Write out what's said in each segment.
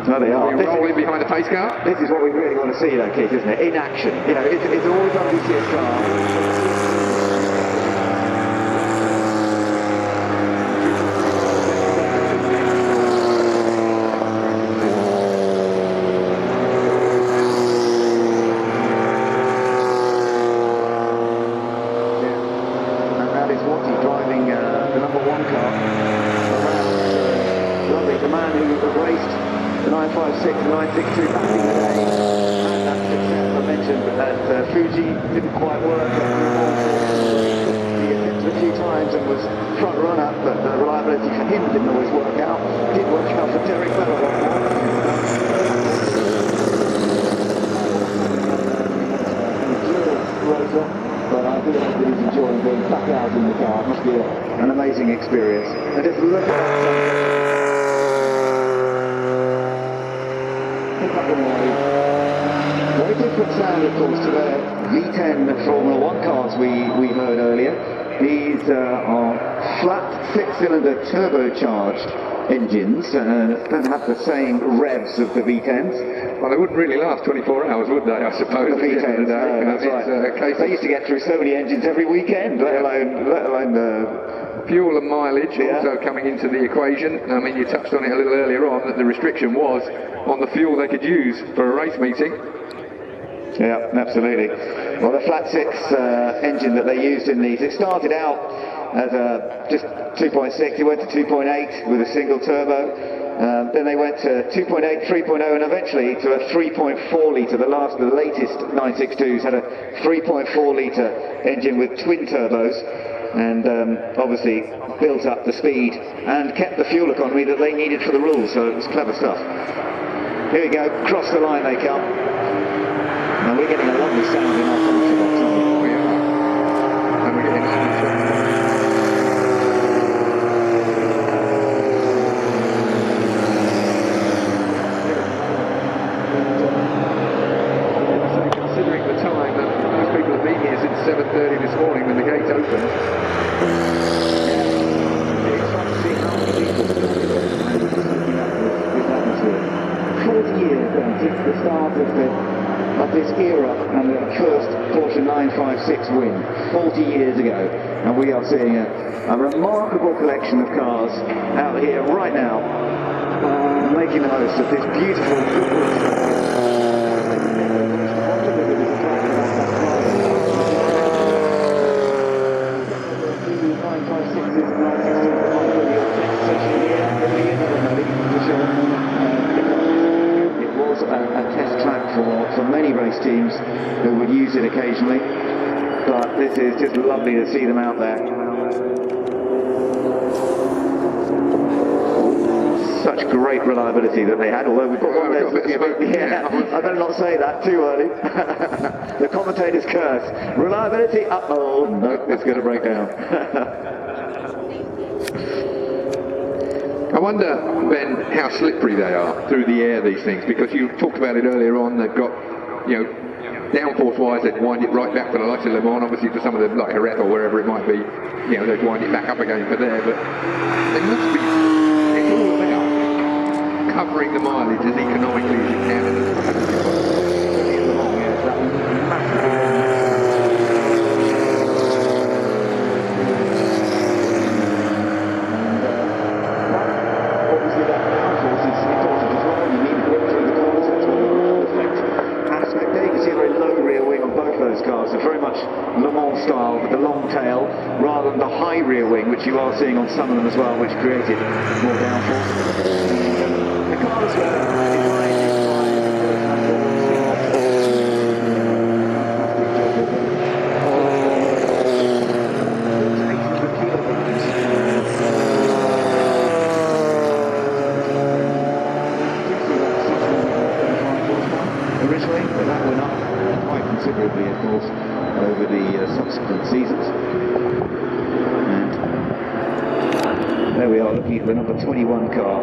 No, they are. Rolling behind the pace car. This is what we really want to see, though, Keith, isn't it? In action. You know, it's always lovely to see a car. The man who raced the 956 and 962 back in the day, and that success I mentioned at Fuji didn't quite work. He attempted a few times and was front runner, but the reliability for him didn't always work out. It did work out for Derek Weber. But I do hope that he's enjoying being back out in the car. It must be an amazing experience. And just look at that. Very different sound, of course, to the V10 Formula 1 cars we heard earlier. These are flat six-cylinder turbocharged engines, don't have the same revs of the V10s. Well, they wouldn't really last 24 hours, would they, I suppose? The V10s, no, that's right. They used to get through so many engines every weekend, let alone fuel and mileage also coming into the equation. I mean, you touched on it a little earlier on, that the restriction was on the fuel they could use for a race meeting. Yeah, absolutely. Well, the flat six engine that they used in these, it started out as just 2.6, it went to 2.8 with a single turbo. Then they went to 2.8, 3.0, and eventually to a 3.4 litre. The latest 962s had a 3.4 litre engine with twin turbos, and obviously built up the speed and kept the fuel economy that they needed for the rules. So it was clever stuff. Here we go, cross the line they come. Now we're getting a lovely sound in our function box, aren't we? We are. And we're getting lovely sound. Considering the time that most people have been here since 7:30 this morning when the gate opened. It's fun to see how many people this atmosphere. 40 years then since the start of this era and the first Porsche 956 win, 40 years ago, and we are seeing a remarkable collection of cars out here right now, making the most of this beautiful Goodwood. A test track for many race teams who would use it occasionally, but this is just lovely to see them out there. Such great reliability that they had, although we've got one there looking a bit, I better not say that too early. The commentator's curse. Reliability, uh-oh, no, it's going to break down. I wonder, Ben, how slippery they are through the air, these things, because you talked about it earlier on. They've got, downforce-wise, they'd wind it right back for the likes of Le Mans, obviously for some of them, like Jerez or wherever it might be, they'd wind it back up again for there, but they must be, it's all about covering the mileage as economically as you can in as fast as you cars are very much Le Mans style with the long tail rather than the high rear wing, which you are seeing on some of them as well, which created more downforce. The cars originally, but that went up quite considerably, of course, over the subsequent seasons. And there we are, looking at the number 21 car,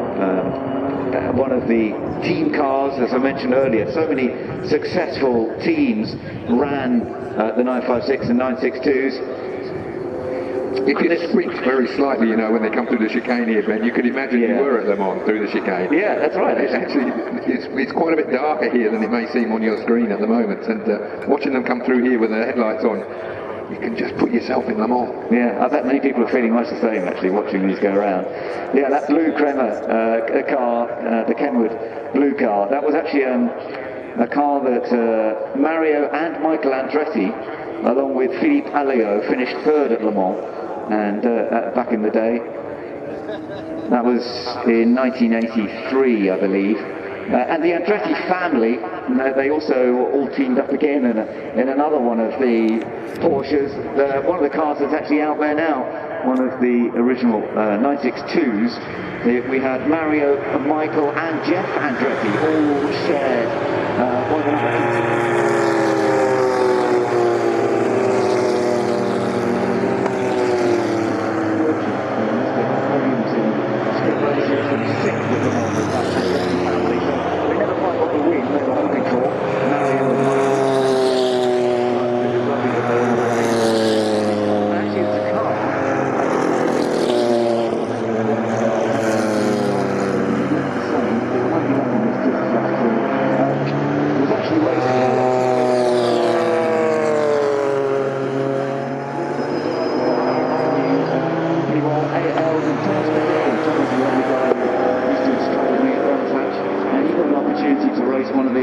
one of the team cars, as I mentioned earlier. So many successful teams ran the 956 and 962s. It just squeaks very slightly, you know, when they come through the chicane here, Ben. You could imagine you were at Le Mans through the chicane. Yeah, that's right. It's quite a bit darker here than it may seem on your screen at the moment. And watching them come through here with their headlights on, you can just put yourself in Le Mans. Yeah, I bet many people are feeling much the same, actually, watching these go around. Yeah, that blue Crema car, the Kenwood blue car, that was actually a car that Mario and Michael Andretti, along with Philippe Alliot, finished third at Le Mans. And back in the day, that was in 1983, I believe. And the Andretti family, they also all teamed up again in another one of the Porsches. One of the cars that's actually out there now, one of the original 962s. We had Mario, Michael and Jeff Andretti all shared one of the